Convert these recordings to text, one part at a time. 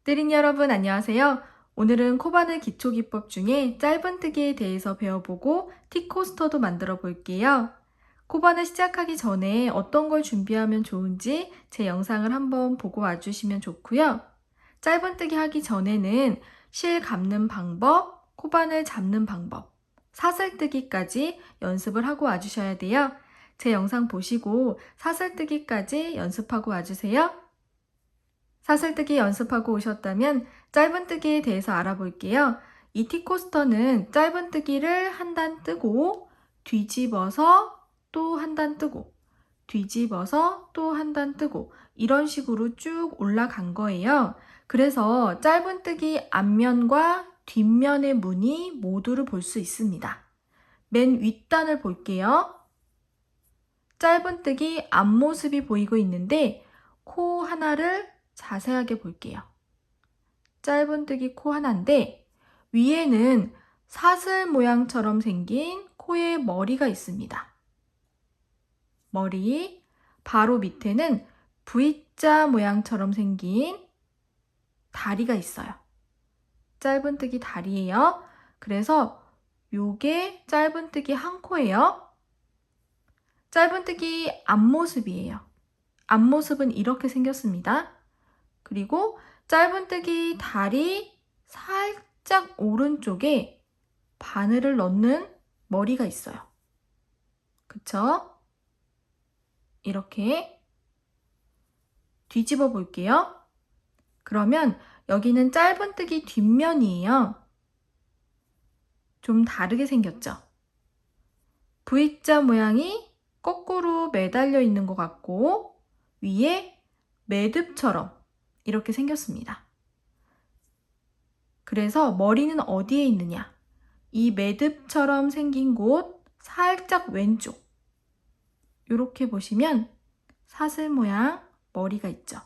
뜨린 여러분 안녕하세요. 오늘은 코바늘 기초기법 중에 짧은뜨기에 대해서 배워보고 티코스터도 만들어 볼게요. 코바늘 시작하기 전에 어떤 걸 준비하면 좋은지 제 영상을 한번 보고 와주시면 좋고요. 짧은뜨기 하기 전에는 실 감는 방법, 코바늘 잡는 방법, 사슬뜨기까지 연습을 하고 와주셔야 돼요. 제 영상 보시고 사슬뜨기까지 연습하고 와주세요. 사슬뜨기 연습하고 오셨다면 짧은뜨기에 대해서 알아볼게요. 이 티코스터는 짧은뜨기를 한 단 뜨고 뒤집어서 또 한 단 뜨고 뒤집어서 또 한 단 뜨고 이런 식으로 쭉 올라간 거예요. 그래서 짧은뜨기 앞면과 뒷면의 무늬 모두를 볼 수 있습니다. 맨 윗단을 볼게요. 짧은뜨기 앞모습이 보이고 있는데 코 하나를 자세하게 볼게요. 짧은뜨기 코 하나인데 위에는 사슬 모양처럼 생긴 코에 머리가 있습니다. 머리, 바로 밑에는 V자 모양처럼 생긴 다리가 있어요. 짧은뜨기 다리예요. 그래서 요게 짧은뜨기 한 코예요. 짧은뜨기 앞모습이에요. 앞모습은 이렇게 생겼습니다. 그리고 짧은뜨기 다리 살짝 오른쪽에 바늘을 넣는 머리가 있어요. 그쵸? 이렇게 뒤집어 볼게요. 그러면 여기는 짧은뜨기 뒷면이에요. 좀 다르게 생겼죠? V자 모양이 거꾸로 매달려 있는 것 같고 위에 매듭처럼 이렇게 생겼습니다. 그래서 머리는 어디에 있느냐? 이 매듭처럼 생긴 곳 살짝 왼쪽. 이렇게 보시면 사슬 모양 머리가 있죠.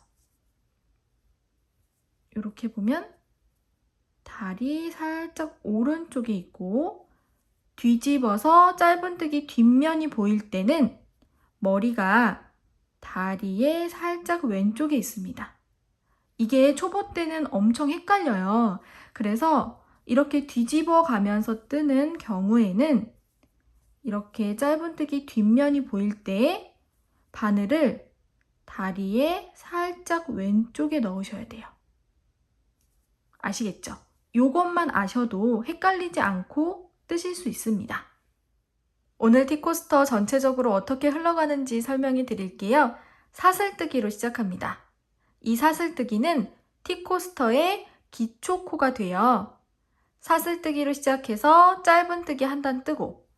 이렇게 보면 다리 살짝 오른쪽에 있고 뒤집어서 짧은뜨기 뒷면이 보일 때는 머리가 다리의 살짝 왼쪽에 있습니다. 이게 초보 때는 엄청 헷갈려요. 그래서 이렇게 뒤집어 가면서 뜨는 경우에는 이렇게 짧은뜨기 뒷면이 보일 때 바늘을 다리의 살짝 왼쪽에 넣으셔야 돼요. 아시겠죠? 이것만 아셔도 헷갈리지 않고 뜨실 수 있습니다. 오늘 티코스터 전체적으로 어떻게 흘러가는지 설명해 드릴게요. 사슬뜨기로 시작합니다. 이 사슬뜨기는 티코스터의 기초코가 돼요. 사슬뜨기로 시작해서 짧은뜨기 한 단 뜨고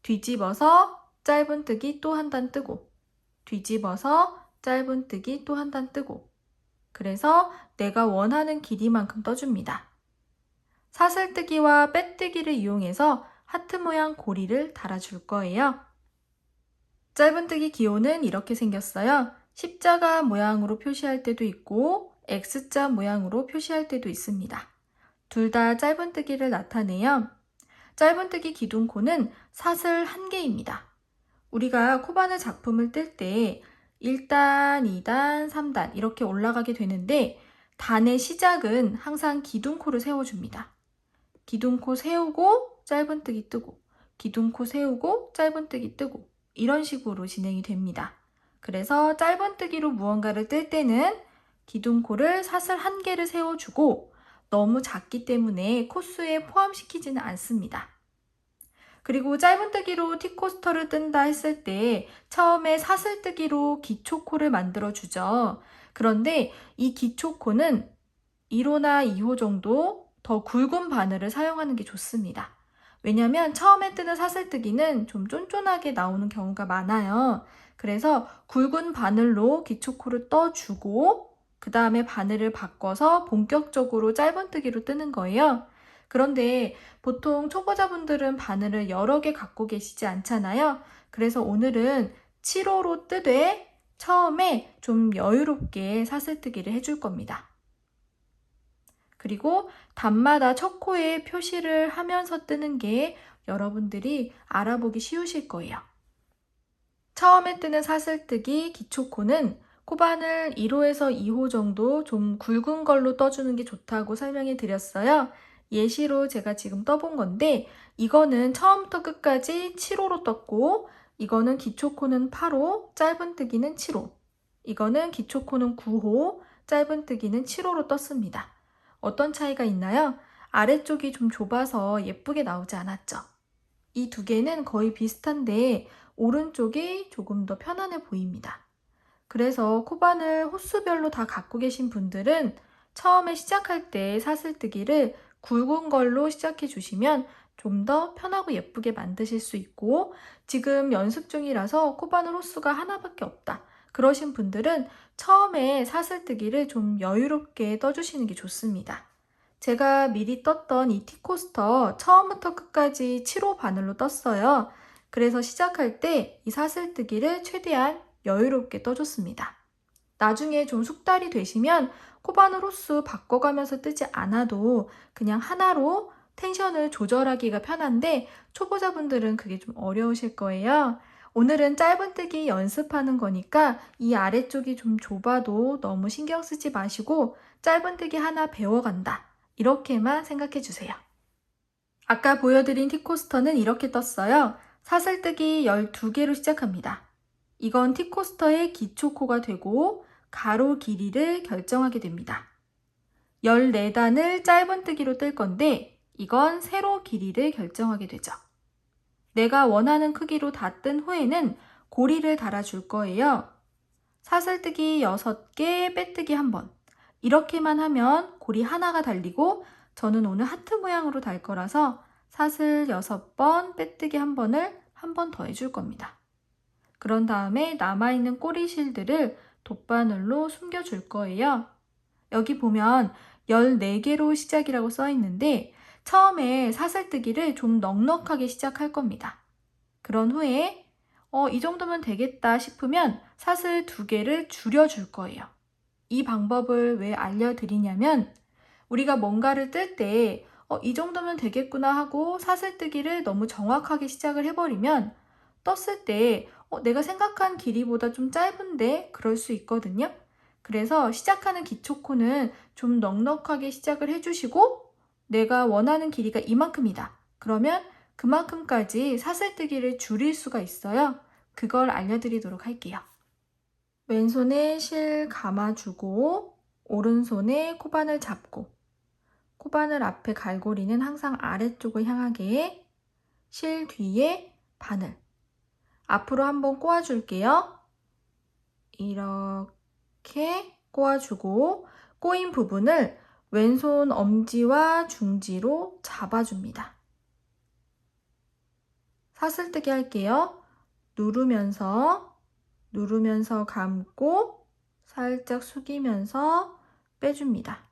뒤집어서 짧은뜨기 또 한 단 뜨고 뒤집어서 짧은뜨기 또 한 단 뜨고 그래서 내가 원하는 길이만큼 떠줍니다. 사슬뜨기와 빼뜨기를 이용해서 하트 모양 고리를 달아줄 거예요. 짧은뜨기 기호는 이렇게 생겼어요. 십자가 모양으로 표시할 때도 있고 X자 모양으로 표시할 때도 있습니다. 둘 다 짧은뜨기를 나타내요. 짧은뜨기 기둥코는 사슬 1개입니다. 우리가 코바늘 작품을 뜰 때 1단, 2단, 3단 이렇게 올라가게 되는데 단의 시작은 항상 기둥코를 세워줍니다. 기둥코 세우고 짧은뜨기 뜨고 기둥코 세우고 짧은뜨기 뜨고 이런 식으로 진행이 됩니다. 그래서 짧은뜨기로 무언가를 뜰 때는 기둥코를 사슬 1개를 세워주고 너무 작기 때문에 코스에 포함시키지는 않습니다. 그리고 짧은뜨기로 티코스터를 뜬다 했을 때 처음에 사슬뜨기로 기초코를 만들어주죠. 그런데 이 기초코는 1호나 2호 정도 더 굵은 바늘을 사용하는 게 좋습니다. 왜냐면 처음에 뜨는 사슬뜨기는 좀 쫀쫀하게 나오는 경우가 많아요. 그래서 굵은 바늘로 기초코를 떠주고 그 다음에 바늘을 바꿔서 본격적으로 짧은뜨기로 뜨는 거예요. 그런데 보통 초보자분들은 바늘을 여러 개 갖고 계시지 않잖아요. 그래서 오늘은 7호로 뜨되 처음에 좀 여유롭게 사슬뜨기를 해줄 겁니다. 그리고 단마다 첫 코에 표시를 하면서 뜨는 게 여러분들이 알아보기 쉬우실 거예요. 처음에 뜨는 사슬뜨기 기초코는 코바늘 1호에서 2호 정도 좀 굵은 걸로 떠주는 게 좋다고 설명해 드렸어요. 예시로 제가 지금 떠본 건데 이거는 처음부터 끝까지 7호로 떴고 이거는 기초코는 8호, 짧은뜨기는 7호. 이거는 기초코는 9호, 짧은뜨기는 7호로 떴습니다. 어떤 차이가 있나요? 아래쪽이 좀 좁아서 예쁘게 나오지 않았죠. 이 두 개는 거의 비슷한데 오른쪽이 조금 더 편안해 보입니다. 그래서 코바늘 호수별로 다 갖고 계신 분들은 처음에 시작할 때 사슬뜨기를 굵은 걸로 시작해 주시면 좀 더 편하고 예쁘게 만드실 수 있고, 지금 연습 중이라서 코바늘 호수가 하나밖에 없다 그러신 분들은 처음에 사슬뜨기를 좀 여유롭게 떠주시는 게 좋습니다. 제가 미리 떴던 이 티코스터 처음부터 끝까지 7호 바늘로 떴어요. 그래서 시작할 때 이 사슬뜨기를 최대한 여유롭게 떠줬습니다. 나중에 좀 숙달이 되시면 코바늘 호수 바꿔가면서 뜨지 않아도 그냥 하나로 텐션을 조절하기가 편한데 초보자분들은 그게 좀 어려우실 거예요. 오늘은 짧은뜨기 연습하는 거니까 이 아래쪽이 좀 좁아도 너무 신경 쓰지 마시고 짧은뜨기 하나 배워간다, 이렇게만 생각해 주세요. 아까 보여드린 티코스터는 이렇게 떴어요. 사슬뜨기 12개로 시작합니다. 이건 티코스터의 기초코가 되고 가로 길이를 결정하게 됩니다. 14단을 짧은뜨기로 뜰 건데 이건 세로 길이를 결정하게 되죠. 내가 원하는 크기로 다 뜬 후에는 고리를 달아줄 거예요. 사슬뜨기 6개, 빼뜨기 1번. 이렇게만 하면 고리 하나가 달리고 저는 오늘 하트 모양으로 달 거라서 사슬 6번, 빼뜨기 1번을 한 번 더 해줄 겁니다. 그런 다음에 남아있는 꼬리 실들을 돗바늘로 숨겨줄 거예요. 여기 보면 14개로 시작이라고 써 있는데 처음에 사슬뜨기를 좀 넉넉하게 시작할 겁니다. 그런 후에 이 정도면 되겠다 싶으면 사슬 2개를 줄여줄 거예요. 이 방법을 왜 알려드리냐면 우리가 뭔가를 뜰 때 이 정도면 되겠구나 하고 사슬뜨기를 너무 정확하게 시작을 해버리면 떴을 때 내가 생각한 길이보다 좀 짧은데 그럴 수 있거든요. 그래서 시작하는 기초코는 좀 넉넉하게 시작을 해주시고 내가 원하는 길이가 이만큼이다. 그러면 그만큼까지 사슬뜨기를 줄일 수가 있어요. 그걸 알려드리도록 할게요. 왼손에 실 감아주고 오른손에 코바늘 잡고 코바늘 앞에 갈고리는 항상 아래쪽을 향하게 실 뒤에 바늘 앞으로 한번 꼬아줄게요. 이렇게 꼬아주고 꼬인 부분을 왼손 엄지와 중지로 잡아줍니다. 사슬뜨기 할게요. 누르면서 감고 살짝 숙이면서 빼줍니다.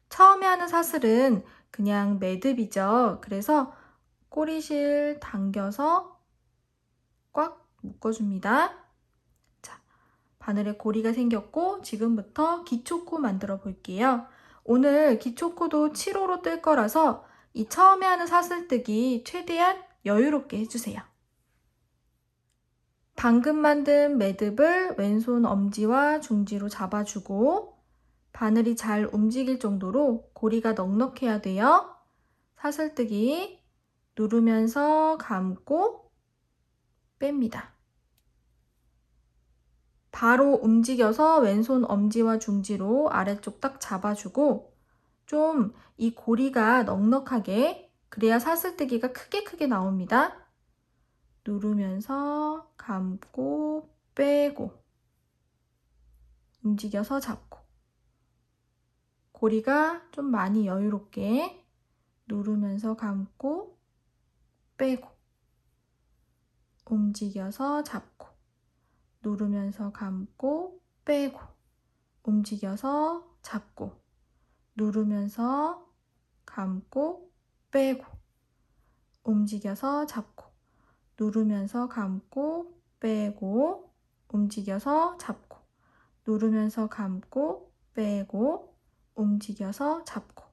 처음에 하는 사슬은 그냥 매듭이죠. 그래서 꼬리실 당겨서 꽉 묶어줍니다. 자, 바늘에 고리가 생겼고 지금부터 기초코 만들어 볼게요. 오늘 기초코도 7호로 뜰 거라서 이 처음에 하는 사슬뜨기 최대한 여유롭게 해주세요. 방금 만든 매듭을 왼손 엄지와 중지로 잡아주고 바늘이 잘 움직일 정도로 고리가 넉넉해야 돼요. 사슬뜨기 누르면서 감고 뺍니다. 바로 움직여서 왼손 엄지와 중지로 아래쪽 딱 잡아주고 좀 이 고리가 넉넉하게, 그래야 사슬뜨기가 크게 나옵니다. 누르면서 감고 빼고 움직여서 잡고 고리가 좀 많이 여유롭게 누르면서 감고 빼고 움직여서 잡고 누르면서 감고 빼고 움직여서 잡고 누르면서 감고 빼고 움직여서 잡고 누르면서 감고 빼고 움직여서 잡고 누르면서 감고 빼고 움직여서 잡고,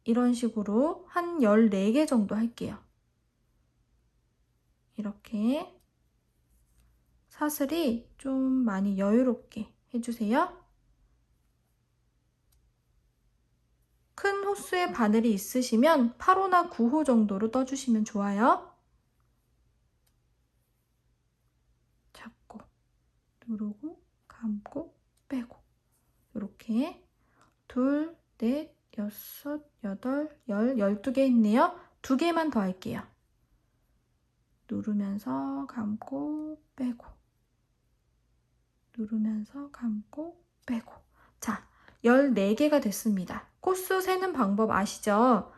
이런 식으로 한 14개 정도 할게요. 이렇게 사슬이 좀 많이 여유롭게 해주세요. 큰 호수에 바늘이 있으시면 8호나 9호 정도로 떠주시면 좋아요. 잡고 누르고 감고 빼고 이렇게 2, 4, 6, 8, 10, 12개 했네요. 2개만 더 할게요. 누르면서 감고 빼고 누르면서 감고 빼고. 자, 14개가 됐습니다. 코수 세는 방법 아시죠?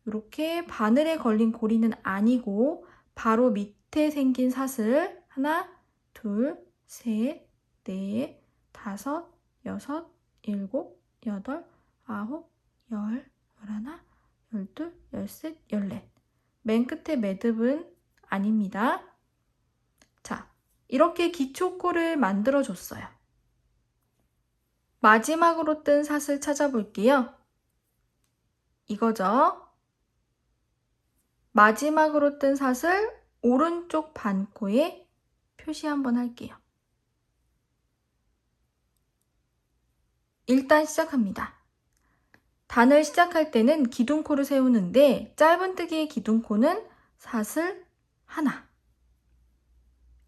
이렇게 바늘에 걸린 고리는 아니고 바로 밑에 생긴 사슬 하나, 둘, 셋, 넷, 다섯, 여섯, 일곱, 여덟, 아홉, 열, 열하나, 열둘, 열셋, 열넷. 맨 끝에 매듭은 아닙니다. 자, 이렇게 기초코를 만들어줬어요. 마지막으로 뜬 사슬 찾아볼게요. 이거죠? 마지막으로 뜬 사슬 오른쪽 반코에 표시 한번 할게요. 일단 시작합니다. 단을 시작할 때는 기둥코를 세우는데 짧은뜨기의 기둥코는 사슬 하나.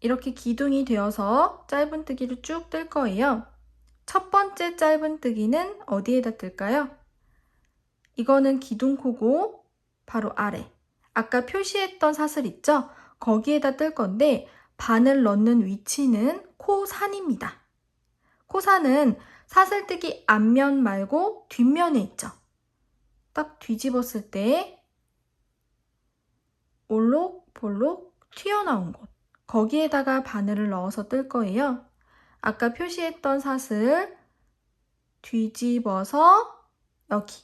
이렇게 기둥이 되어서 짧은뜨기를 쭉 뜰 거예요. 첫 번째 짧은뜨기는 어디에다 뜰까요? 이거는 기둥코고 바로 아래. 아까 표시했던 사슬 있죠? 거기에다 뜰 건데 바늘 넣는 위치는 코산입니다. 코산은 사슬뜨기 앞면 말고 뒷면에 있죠. 딱 뒤집었을 때 올록볼록 튀어나온 곳. 거기에다가 바늘을 넣어서 뜰 거예요. 아까 표시했던 사슬 뒤집어서 여기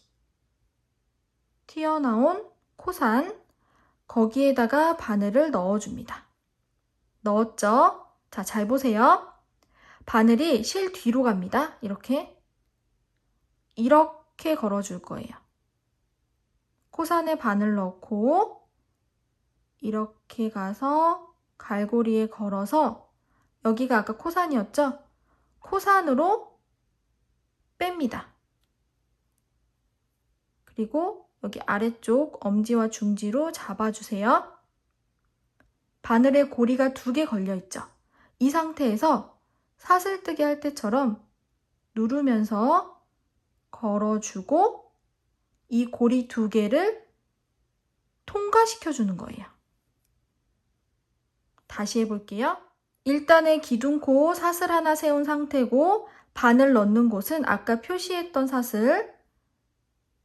튀어나온 코산 거기에다가 바늘을 넣어줍니다. 넣었죠? 자, 잘 보세요. 바늘이 실 뒤로 갑니다. 이렇게 걸어줄 거예요. 코산에 바늘 넣고 이렇게 가서 갈고리에 걸어서 여기가 아까 코산이었죠? 코산으로 뺍니다. 그리고 여기 아래쪽 엄지와 중지로 잡아주세요. 바늘에 고리가 2개 걸려있죠? 이 상태에서 사슬뜨기 할 때처럼 누르면서 걸어주고 이 고리 2개를 통과시켜주는 거예요. 다시 해볼게요. 1단에 기둥코 사슬 하나 세운 상태고 바늘 넣는 곳은 아까 표시했던 사슬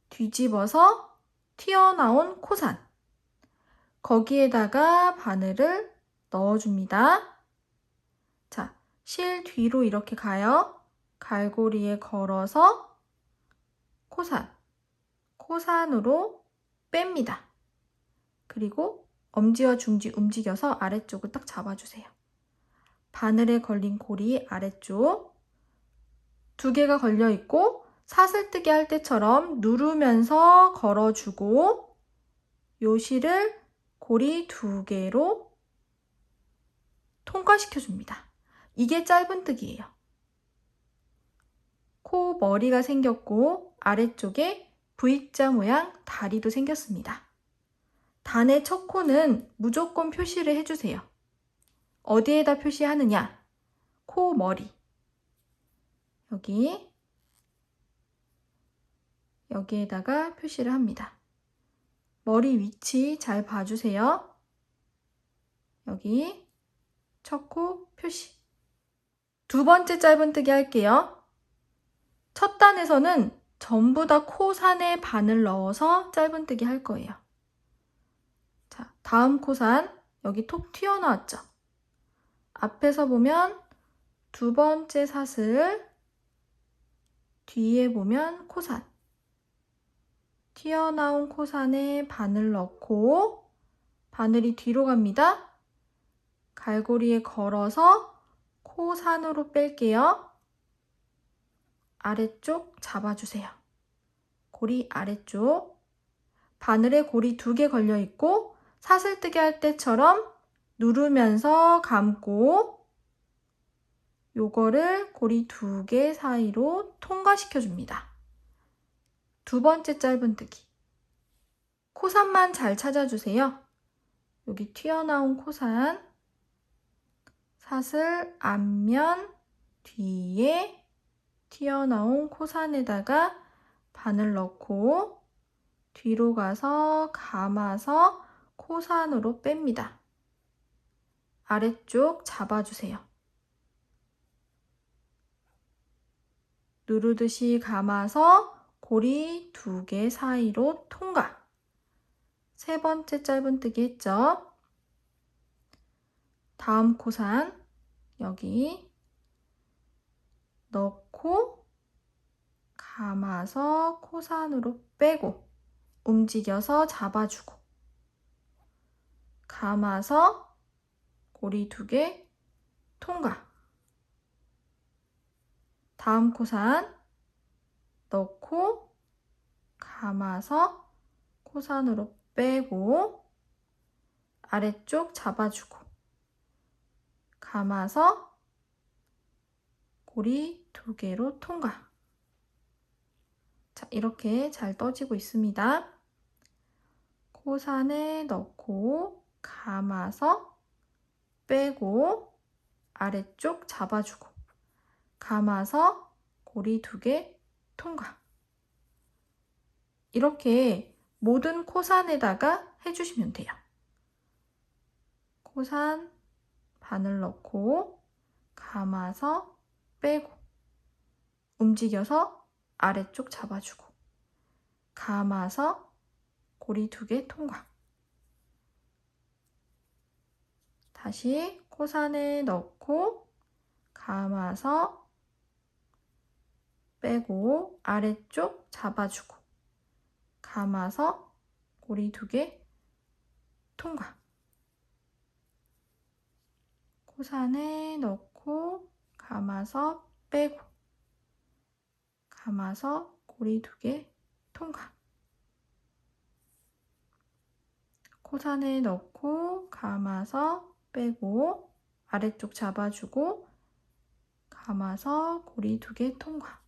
뒤집어서 튀어나온 코산 거기에다가 바늘을 넣어줍니다. 자, 실 뒤로 이렇게 가요. 갈고리에 걸어서 코산으로 뺍니다. 그리고 엄지와 중지 움직여서 아래쪽을 딱 잡아주세요. 바늘에 걸린 고리 아래쪽 2개가 걸려있고 사슬뜨기 할 때처럼 누르면서 걸어주고 요 실을 고리 2개로 통과시켜줍니다. 이게 짧은뜨기예요. 코 머리가 생겼고 아래쪽에 V자 모양 다리도 생겼습니다. 단의 첫 코는 무조건 표시를 해주세요. 어디에다 표시하느냐? 코 머리. 여기에다가 표시를 합니다. 머리 위치 잘 봐주세요. 여기 첫 코 표시. 2번째 짧은뜨기 할게요. 첫 단에서는 전부 다 코산에 바늘 넣어서 짧은뜨기 할 거예요. 자, 다음 코산 여기 톡 튀어나왔죠? 앞에서 보면 2번째 사슬 뒤에 보면 코산 튀어나온 코산에 바늘 넣고 바늘이 뒤로 갑니다. 갈고리에 걸어서 코산으로 뺄게요. 아래쪽 잡아주세요. 고리 아래쪽 바늘에 고리 2개 걸려있고 사슬뜨기 할 때처럼 누르면서 감고 요거를 고리 2개 사이로 통과시켜 줍니다. 두 번째 짧은뜨기. 코산만 잘 찾아주세요. 여기 튀어나온 코산, 사슬 앞면 뒤에 튀어나온 코산에다가 바늘 넣고 뒤로 가서 감아서 코산으로 뺍니다. 아래쪽 잡아주세요. 누르듯이 감아서 고리 2개 사이로 통과. 세 번째 짧은뜨기 했죠? 다음 코산 여기 넣고 감아서 코산으로 빼고 움직여서 잡아주고 감아서 고리 2개 통과. 다음 코산 넣고 감아서 코산으로 빼고 아래쪽 잡아주고 감아서 고리 2개로 통과. 자, 이렇게 잘 떠지고 있습니다. 코산에 넣고 감아서 빼고 아래쪽 잡아주고 감아서 고리 2개 통과. 이렇게 모든 코산에다가 해주시면 돼요. 코산 바늘 넣고 감아서 빼고 움직여서 아래쪽 잡아주고 감아서 고리 2개 통과. 다시 코산에 넣고 감아서 빼고 아래쪽 잡아주고 감아서 고리 2개 통과. 코산에 넣고 감아서 빼고 감아서 고리 2개 통과. 코산에 넣고 감아서 빼고 아래쪽 잡아주고 감아서 고리 2개 통과.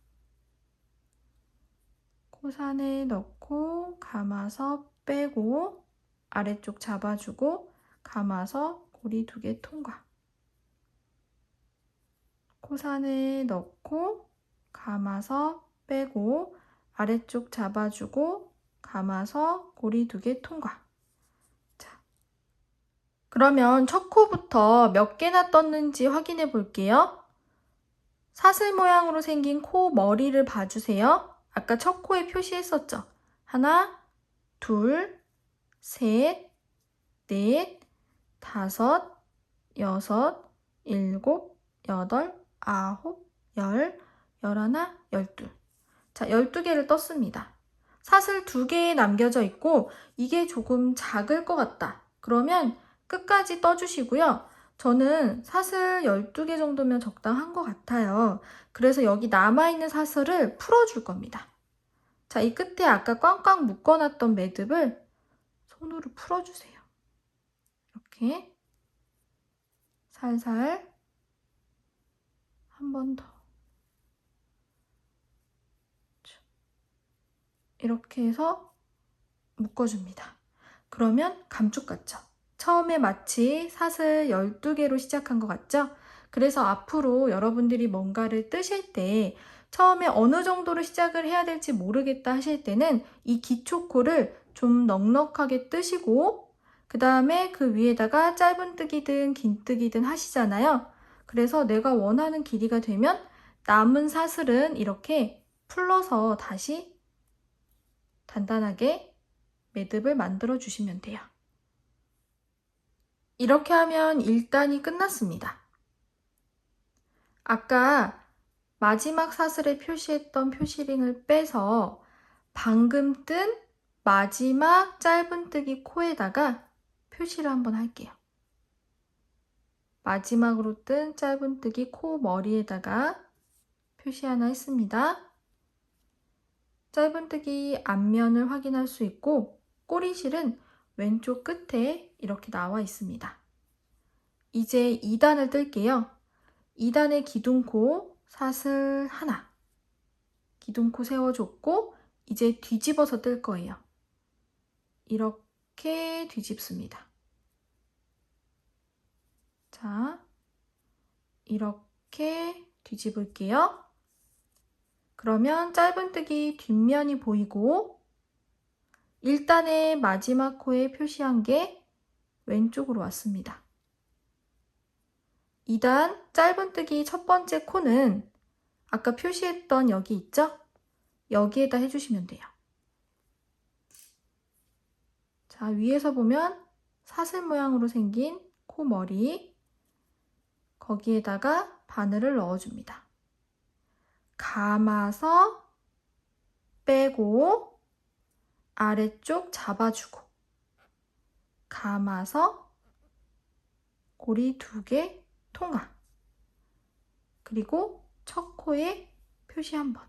코산에 넣고 감아서 빼고 아래쪽 잡아주고 감아서 고리 2개 통과. 코산에 넣고 감아서 빼고 아래쪽 잡아주고 감아서 고리 2개 통과. 자, 그러면 첫 코부터 몇 개나 떴는지 확인해 볼게요. 사슬 모양으로 생긴 코 머리를 봐주세요. 아까 첫 코에 표시했었죠? 하나, 둘, 셋, 넷, 다섯, 여섯, 일곱, 여덟, 아홉, 열, 열하나, 열둘. 자, 12개를 떴습니다. 사슬 2개 남겨져 있고 이게 조금 작을 것 같다. 그러면 끝까지 떠주시고요. 저는 사슬 12개 정도면 적당한 것 같아요. 그래서 여기 남아있는 사슬을 풀어줄 겁니다. 자, 이 끝에 아까 꽝꽝 묶어놨던 매듭을 손으로 풀어주세요. 이렇게 살살 한 번 더. 이렇게 해서 묶어줍니다. 그러면 감쪽 같죠? 처음에 마치 사슬 12개로 시작한 것 같죠? 그래서 앞으로 여러분들이 뭔가를 뜨실 때 처음에 어느 정도로 시작을 해야 될지 모르겠다 하실 때는 이 기초코를 좀 넉넉하게 뜨시고 그 다음에 그 위에다가 짧은뜨기든 긴뜨기든 하시잖아요. 그래서 내가 원하는 길이가 되면 남은 사슬은 이렇게 풀러서 다시 단단하게 매듭을 만들어 주시면 돼요. 이렇게 하면 1단이 끝났습니다. 아까 마지막 사슬에 표시했던 표시링을 빼서 방금 뜬 마지막 짧은뜨기 코에다가 표시를 한번 할게요. 마지막으로 뜬 짧은뜨기 코 머리에다가 표시 하나 했습니다. 짧은뜨기 앞면을 확인할 수 있고 꼬리실은 왼쪽 끝에 이렇게 나와 있습니다. 이제 2단을 뜰게요. 2단의 기둥코 사슬 하나. 기둥코 세워줬고 이제 뒤집어서 뜰 거예요. 이렇게 뒤집습니다. 자, 이렇게 뒤집을게요. 그러면 짧은뜨기 뒷면이 보이고 1단의 마지막 코에 표시한 게 왼쪽으로 왔습니다. 2단 짧은뜨기 첫 번째 코는 아까 표시했던 여기 있죠? 여기에다 해주시면 돼요. 자, 위에서 보면 사슬 모양으로 생긴 코머리, 거기에다가 바늘을 넣어줍니다. 감아서 빼고 아래쪽 잡아주고 감아서 고리 2개 통과. 그리고 첫 코에 표시 한 번.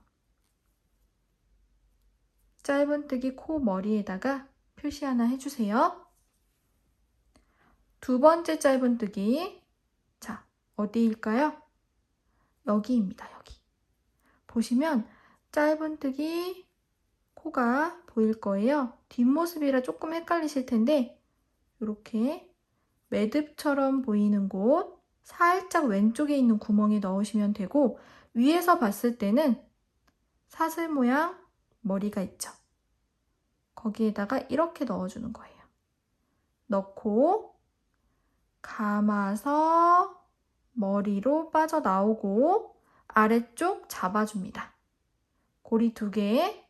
짧은뜨기 코 머리에다가 표시 하나 해주세요. 두 번째 짧은뜨기. 자, 어디일까요? 여기입니다. 여기. 보시면 짧은뜨기 코가 보일 거예요. 뒷모습이라 조금 헷갈리실 텐데 이렇게 매듭처럼 보이는 곳 살짝 왼쪽에 있는 구멍에 넣으시면 되고 위에서 봤을 때는 사슬 모양 머리가 있죠. 거기에다가 이렇게 넣어주는 거예요. 넣고 감아서 머리로 빠져나오고 아래쪽 잡아줍니다. 고리 2개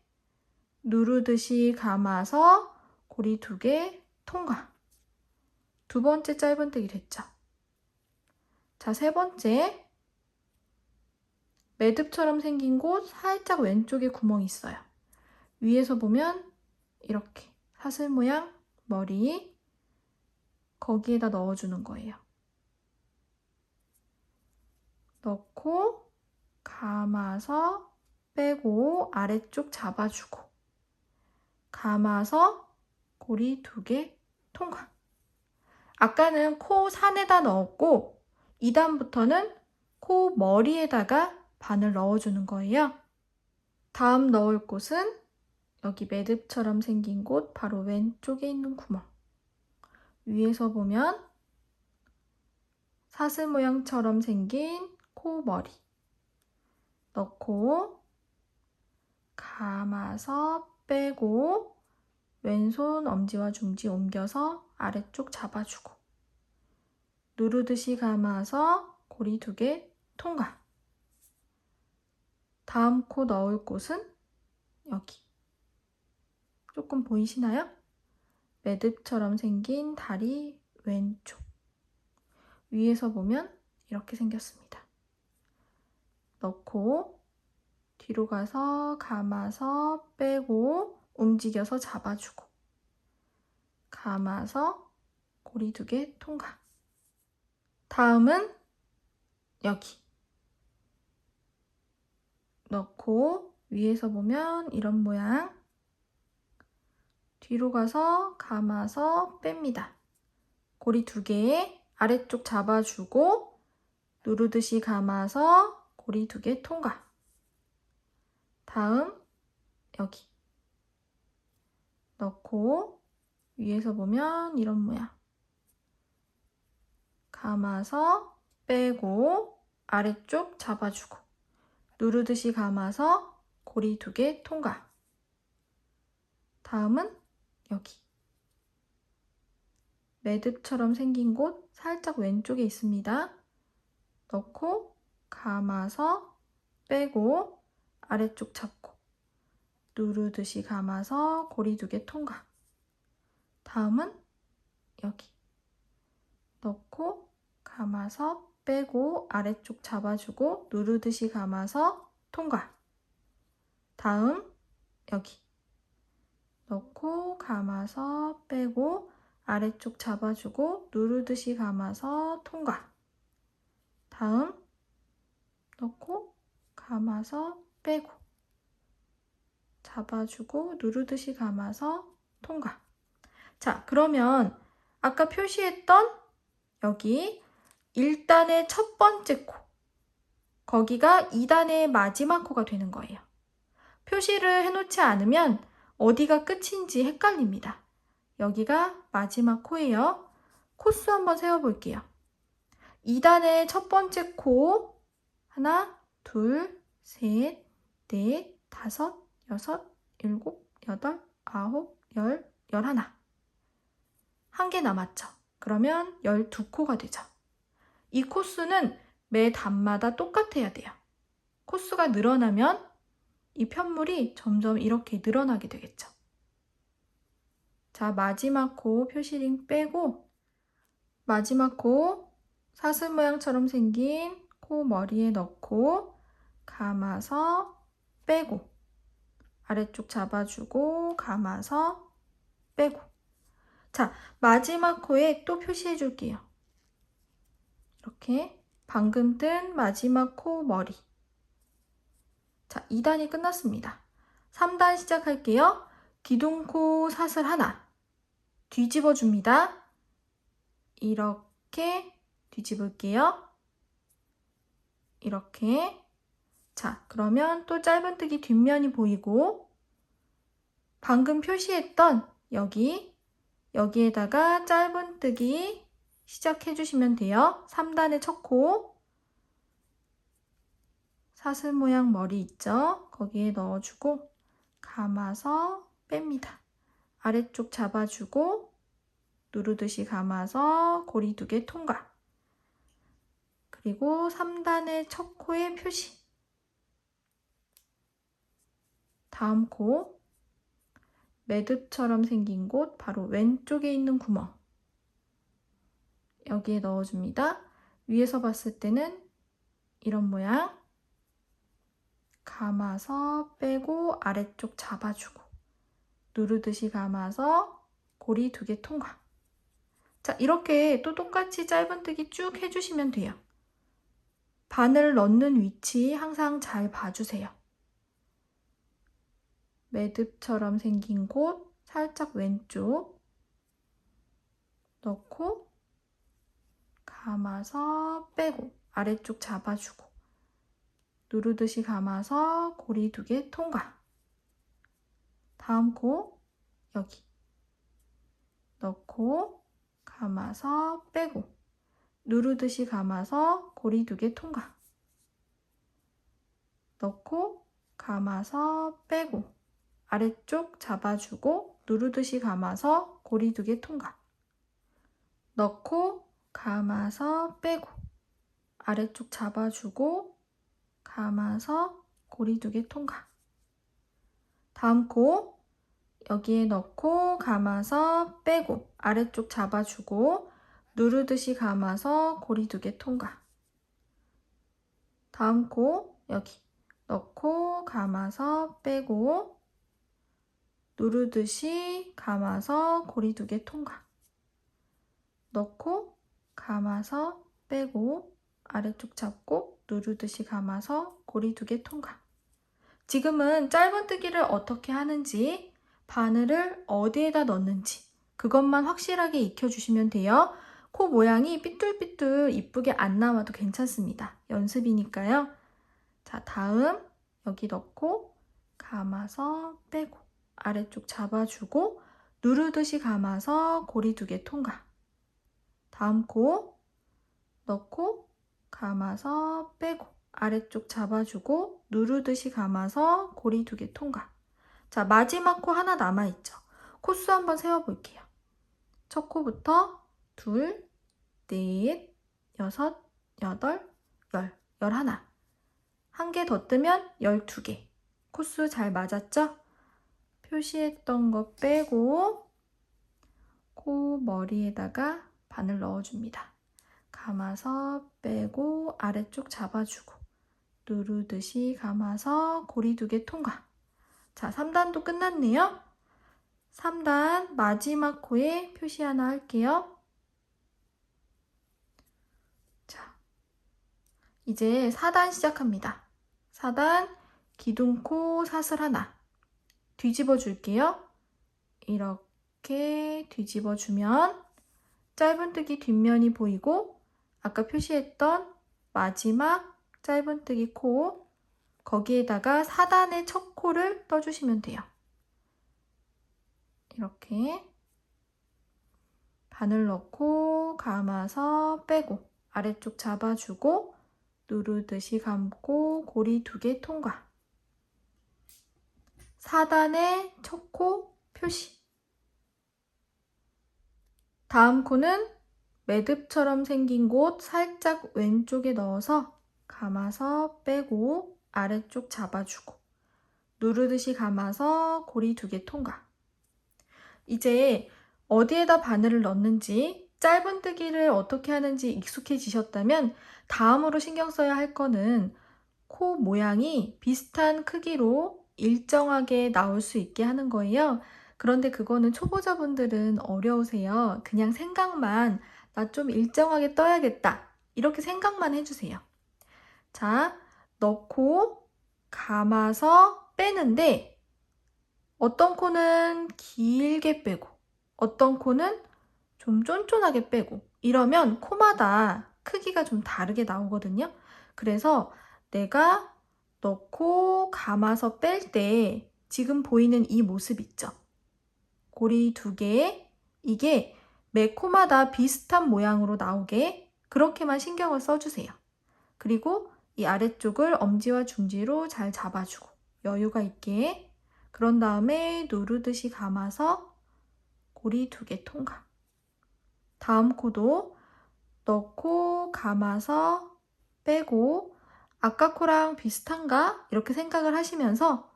누르듯이 감아서 고리 2개 통과. 두 번째 짧은뜨기 됐죠. 자, 세 번째 매듭처럼 생긴 곳 살짝 왼쪽에 구멍이 있어요. 위에서 보면 이렇게 사슬 모양 머리 거기에다 넣어주는 거예요. 넣고 감아서 빼고 아래쪽 잡아주고 감아서 고리 2개 통과. 아까는 코 산에다 넣었고 2단부터는 코 머리에다가 바늘 넣어주는 거예요. 다음 넣을 곳은 여기 매듭처럼 생긴 곳 바로 왼쪽에 있는 구멍. 위에서 보면 사슬 모양처럼 생긴 코 머리 넣고 감아서 빼고 왼손 엄지와 중지 옮겨서 아래쪽 잡아주고 누르듯이 감아서 고리 2개 통과. 다음 코 넣을 곳은 여기. 조금 보이시나요? 매듭처럼 생긴 다리 왼쪽. 위에서 보면 이렇게 생겼습니다. 넣고 뒤로 가서 감아서 빼고 움직여서 잡아주고 감아서 고리 2개 통과. 다음은 여기 넣고 위에서 보면 이런 모양 뒤로 가서 감아서 뺍니다. 고리 2개 아래쪽 잡아주고 누르듯이 감아서 고리 2개 통과. 다음 여기 넣고 위에서 보면 이런 모양 감아서 빼고 아래쪽 잡아주고 누르듯이 감아서 고리 2개 통과. 다음은 여기 매듭처럼 생긴 곳 살짝 왼쪽에 있습니다. 넣고 감아서 빼고 아래쪽 잡고 누르듯이 감아서 고리 2개 통과. 다음은 여기 넣고 감아서 빼고 아래쪽 잡아주고 누르듯이 감아서 통과. 다음 여기 넣고 감아서 빼고 아래쪽 잡아주고 누르듯이 감아서 통과. 다음 넣고 감아서 빼고 잡아주고 누르듯이 감아서 통과. 자, 그러면 아까 표시했던 여기 1단의 첫 번째 코 거기가 2단의 마지막 코가 되는 거예요. 표시를 해놓지 않으면 어디가 끝인지 헷갈립니다. 여기가 마지막 코예요. 코수 한번 세어볼게요. 2단의 첫 번째 코, 하나, 둘, 셋, 넷, 다섯, 여섯, 일곱, 여덟, 아홉, 열, 열하나. 한 개 남았죠. 그러면 12코가 되죠. 이 코수는 매 단마다 똑같아야 돼요. 코수가 늘어나면 이 편물이 점점 이렇게 늘어나게 되겠죠. 자, 마지막 코 표시링 빼고 마지막 코 사슬 모양처럼 생긴 코 머리에 넣고 감아서 빼고 아래쪽 잡아주고 감아서 빼고. 자, 마지막 코에 또 표시해 줄게요. 이렇게 방금 뜬 마지막 코 머리. 자, 2단이 끝났습니다. 3단 시작할게요. 기둥코 사슬 하나 뒤집어 줍니다. 이렇게 뒤집을게요. 이렇게. 자, 그러면 또 짧은뜨기 뒷면이 보이고 방금 표시했던 여기에다가 짧은뜨기 시작해 주시면 돼요. 3단의 첫 코 사슬 모양 머리 있죠? 거기에 넣어주고 감아서 뺍니다. 아래쪽 잡아주고 누르듯이 감아서 고리 2개 통과. 그리고 3단의 첫 코의 표시. 다음 코 매듭처럼 생긴 곳 바로 왼쪽에 있는 구멍. 여기에 넣어줍니다. 위에서 봤을 때는 이런 모양. 감아서 빼고 아래쪽 잡아주고 누르듯이 감아서 고리 2개 통과. 자, 이렇게 또 똑같이 짧은뜨기 쭉 해주시면 돼요. 바늘 넣는 위치 항상 잘 봐주세요. 매듭처럼 생긴 곳 살짝 왼쪽 넣고 감아서 빼고 아래쪽 잡아주고 누르듯이 감아서 고리 2개 통과. 다음 코 여기 넣고 감아서 빼고 누르듯이 감아서 고리 2개 통과. 넣고 감아서 빼고 아래쪽 잡아주고 누르듯이 감아서 고리 2개 통과. 넣고 감아서 빼고 아래쪽 잡아주고 감아서 고리 2개 통과. 다음 코 여기에 넣고 감아서 빼고 아래쪽 잡아주고 누르듯이 감아서 고리 2개 통과. 다음 코 여기 넣고 감아서 빼고 누르듯이 감아서 고리 2개 통과. 넣고 감아서 빼고 아래쪽 잡고 누르듯이 감아서 고리 2개 통과. 지금은 짧은뜨기를 어떻게 하는지 바늘을 어디에다 넣는지 그것만 확실하게 익혀주시면 돼요. 코 모양이 삐뚤삐뚤 이쁘게 안 나와도 괜찮습니다. 연습이니까요. 자, 다음 여기 넣고 감아서 빼고 아래쪽 잡아주고 누르듯이 감아서 고리 2개 통과. 다음 코 넣고 감아서 빼고 아래쪽 잡아주고 누르듯이 감아서 고리 2개 통과. 자, 마지막 코 하나 남아있죠. 코수 한번 세어볼게요. 첫 코부터 둘, 넷, 여섯, 여덟, 열, 열하나. 한 개 더 뜨면 12개. 코수 잘 맞았죠? 표시했던 거 빼고 코 머리에다가 바늘 넣어줍니다. 감아서 빼고 아래쪽 잡아주고 누르듯이 감아서 고리 2개 통과. 자, 3단도 끝났네요. 3단 마지막 코에 표시 하나 할게요. 자, 이제 4단 시작합니다. 4단 기둥코 사슬 하나 뒤집어 줄게요. 이렇게 뒤집어 주면 짧은뜨기 뒷면이 보이고 아까 표시했던 마지막 짧은뜨기 코, 거기에다가 4단의 첫 코를 떠주시면 돼요. 이렇게 바늘 넣고 감아서 빼고 아래쪽 잡아주고 누르듯이 감고 고리 2개 통과. 4단의 첫 코 표시. 다음 코는 매듭처럼 생긴 곳 살짝 왼쪽에 넣어서 감아서 빼고 아래쪽 잡아주고 누르듯이 감아서 고리 2개 통과. 이제 어디에다 바늘을 넣는지, 짧은뜨기를 어떻게 하는지 익숙해지셨다면 다음으로 신경 써야 할 거는 코 모양이 비슷한 크기로 일정하게 나올 수 있게 하는 거예요. 그런데 그거는 초보자분들은 어려우세요. 그냥 생각만, 나 좀 일정하게 떠야겠다, 이렇게 생각만 해주세요. 자, 넣고 감아서 빼는데 어떤 코는 길게 빼고 어떤 코는 좀 쫀쫀하게 빼고 이러면 코마다 크기가 좀 다르게 나오거든요. 그래서 내가 넣고 감아서 뺄 때 지금 보이는 이 모습 있죠? 고리 2개, 이게 매 코마다 비슷한 모양으로 나오게 그렇게만 신경을 써주세요. 그리고 이 아래쪽을 엄지와 중지로 잘 잡아주고 여유가 있게, 그런 다음에 누르듯이 감아서 고리 2개 통과. 다음 코도 넣고 감아서 빼고 아까 코랑 비슷한가? 이렇게 생각을 하시면서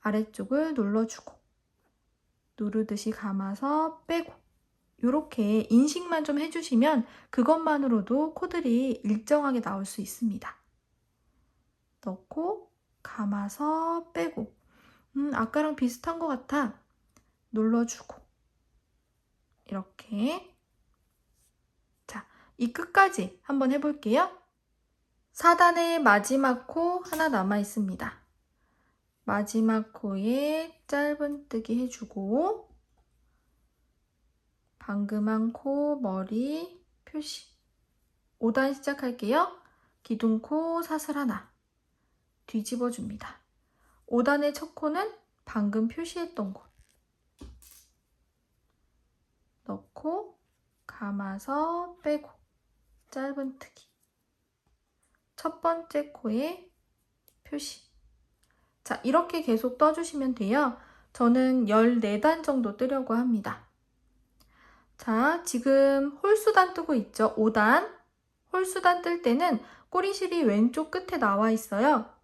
아래쪽을 눌러주고 누르듯이 감아서 빼고, 이렇게 인식만 좀 해주시면 그것만으로도 코들이 일정하게 나올 수 있습니다. 넣고 감아서 빼고 아까랑 비슷한 것 같아. 눌러주고 이렇게. 자, 이 끝까지 한번 해볼게요. 4단의 마지막 코 하나 남아 있습니다. 마지막 코에 짧은뜨기 해주고 방금 한 코 머리 표시. 5단 시작할게요. 기둥코 사슬 하나 뒤집어 줍니다. 5단의 첫 코는 방금 표시했던 곳 넣고 감아서 빼고 짧은뜨기. 첫 번째 코에 표시. 자, 이렇게 계속 떠주시면 돼요. 저는 14단 정도 뜨려고 합니다. 자, 지금 홀수단 뜨고 있죠? 5단. 홀수단 뜰 때는 꼬리실이 왼쪽 끝에 나와 있어요.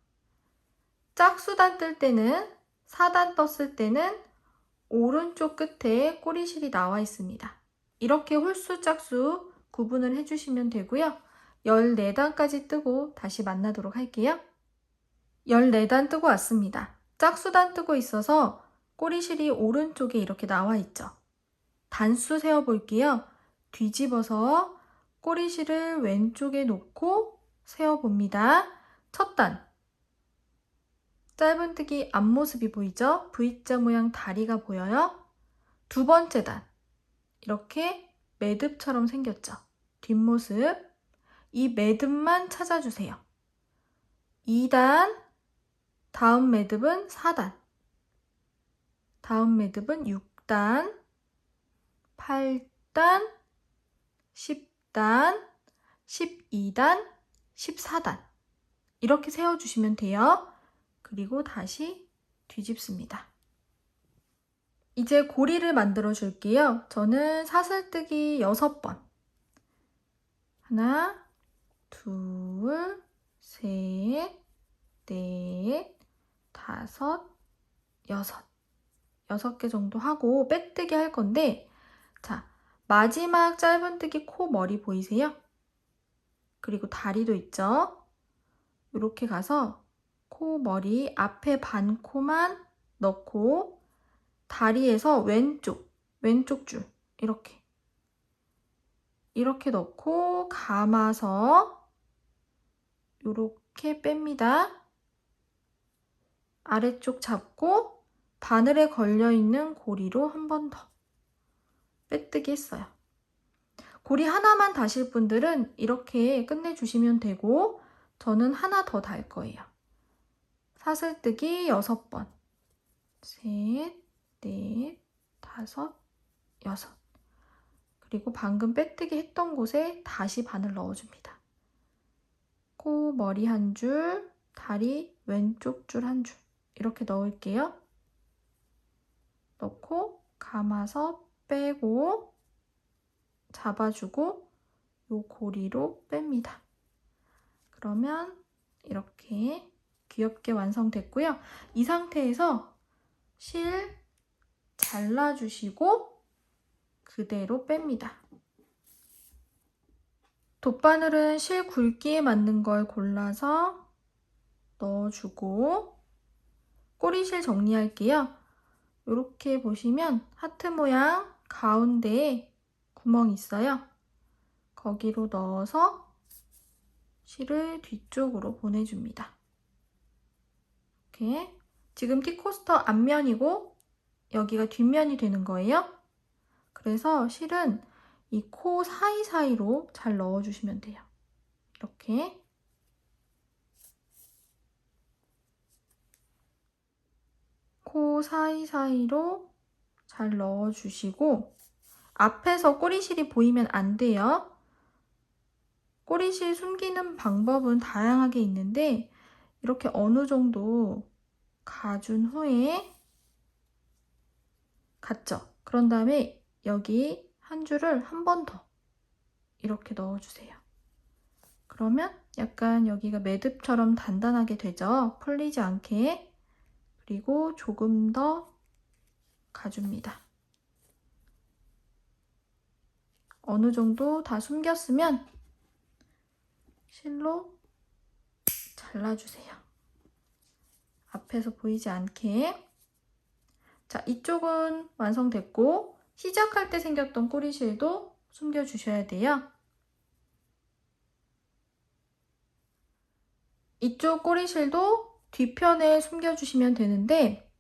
짝수단 뜰 때는 4단 떴을 때는 오른쪽 끝에 꼬리실이 나와 있습니다. 이렇게 홀수, 짝수 구분을 해주시면 되고요. 14단까지 뜨고 다시 만나도록 할게요. 14단 뜨고 왔습니다. 짝수단 뜨고 있어서 꼬리실이 오른쪽에 이렇게 나와 있죠. 단수 세어볼게요. 뒤집어서 꼬리실을 왼쪽에 놓고 세어봅니다. 첫 단. 짧은뜨기 앞모습이 보이죠? V자 모양 다리가 보여요. 두 번째 단. 이렇게 매듭처럼 생겼죠? 뒷모습. 이 매듭만 찾아주세요. 2단. 다음 매듭은 4단. 다음 매듭은 6단. 8단. 10단. 12단. 14단. 이렇게 세워주시면 돼요. 그리고 다시 뒤집습니다. 이제 고리를 만들어 줄게요. 저는 사슬뜨기 6번. 하나, 둘, 셋, 넷, 다섯, 여섯. 6개 정도 하고 빼뜨기 할 건데, 자, 마지막 짧은뜨기 코 머리 보이세요? 그리고 다리도 있죠? 이렇게 가서 코 머리 앞에 반 코만 넣고 다리에서 왼쪽 줄 이렇게 넣고 감아서 이렇게 뺍니다. 아래쪽 잡고 바늘에 걸려있는 고리로 한 번 더 빼뜨기 했어요. 고리 하나만 다실 분들은 이렇게 끝내주시면 되고, 저는 하나 더 달 거예요. 사슬뜨기 6번. 셋, 넷, 다섯, 여섯. 그리고 방금 빼뜨기 했던 곳에 다시 바늘 넣어줍니다. 코 머리 한 줄, 다리 왼쪽 줄 한 줄. 이렇게 넣을게요. 넣고 감아서 빼고 잡아주고 요 고리로 뺍니다. 그러면 이렇게 귀엽게 완성됐고요. 이 상태에서 실 잘라주시고 그대로 뺍니다. 돗바늘은 실 굵기에 맞는 걸 골라서 넣어주고 꼬리실 정리할게요. 이렇게 보시면 하트 모양 가운데에 구멍이 있어요. 거기로 넣어서 실을 뒤쪽으로 보내줍니다. 이렇게 지금 티코스터 앞면이고 여기가 뒷면이 되는 거예요. 그래서 실은 이 코 사이사이로 잘 넣어주시면 돼요. 이렇게 코 사이사이로 잘 넣어주시고 앞에서 꼬리실이 보이면 안 돼요. 꼬리실 숨기는 방법은 다양하게 있는데 이렇게 어느 정도 가준 후에 갔죠? 그런 다음에 여기 한 줄을 한 번 더 이렇게 넣어주세요. 그러면 약간 여기가 매듭처럼 단단하게 되죠? 풀리지 않게. 그리고 조금 더 가줍니다. 어느 정도 다 숨겼으면 실로 잘라주세요. 앞에서 보이지 않게. 자, 이쪽은 완성됐고 시작할 때 생겼던 꼬리실도 숨겨주셔야 돼요. 이쪽 꼬리실도 뒤편에 숨겨주시면 되는데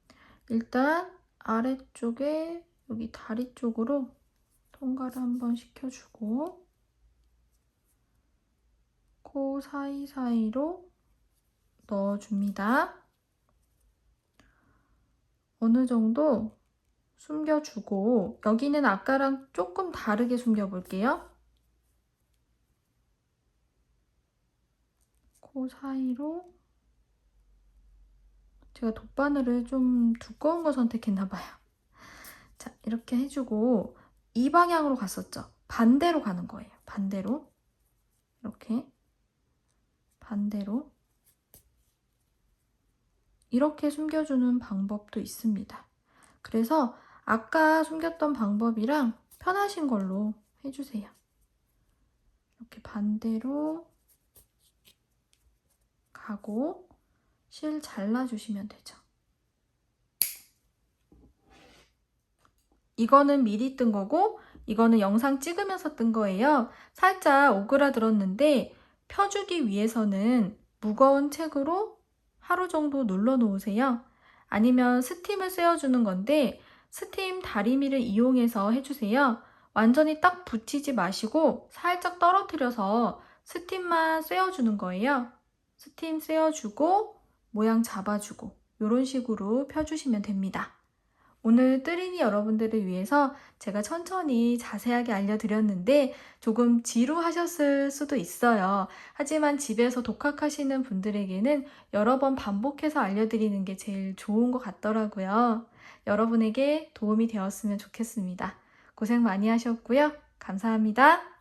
일단 아래쪽에 여기 다리 쪽으로 통과를 한번 시켜주고 코 사이사이로 넣어줍니다. 어느 정도 숨겨주고 여기는 아까랑 조금 다르게 숨겨볼게요. 코 사이로 제가 돗바늘을 좀 두꺼운 거 선택했나봐요. 자, 이렇게 해주고 이 방향으로 갔었죠? 반대로 가는 거예요. 반대로. 이렇게 반대로 이렇게 숨겨주는 방법도 있습니다. 그래서 아까 숨겼던 방법이랑 편하신 걸로 해주세요. 이렇게 반대로 가고 실 잘라주시면 되죠. 이거는 미리 뜬 거고 이거는 영상 찍으면서 뜬 거예요. 살짝 오그라들었는데 펴주기 위해서는 무거운 책으로 하루 정도 눌러 놓으세요. 아니면 스팀을 쐬어주는 건데 스팀 다리미를 이용해서 해주세요. 완전히 딱 붙이지 마시고 살짝 떨어뜨려서 스팀만 쐬어주는 거예요. 스팀 쐬어주고 모양 잡아주고 이런 식으로 펴주시면 됩니다. 오늘 뜨린이 여러분들을 위해서 제가 천천히 자세하게 알려드렸는데 조금 지루하셨을 수도 있어요. 하지만 집에서 독학하시는 분들에게는 여러 번 반복해서 알려드리는 게 제일 좋은 것 같더라고요. 여러분에게 도움이 되었으면 좋겠습니다. 고생 많이 하셨고요. 감사합니다.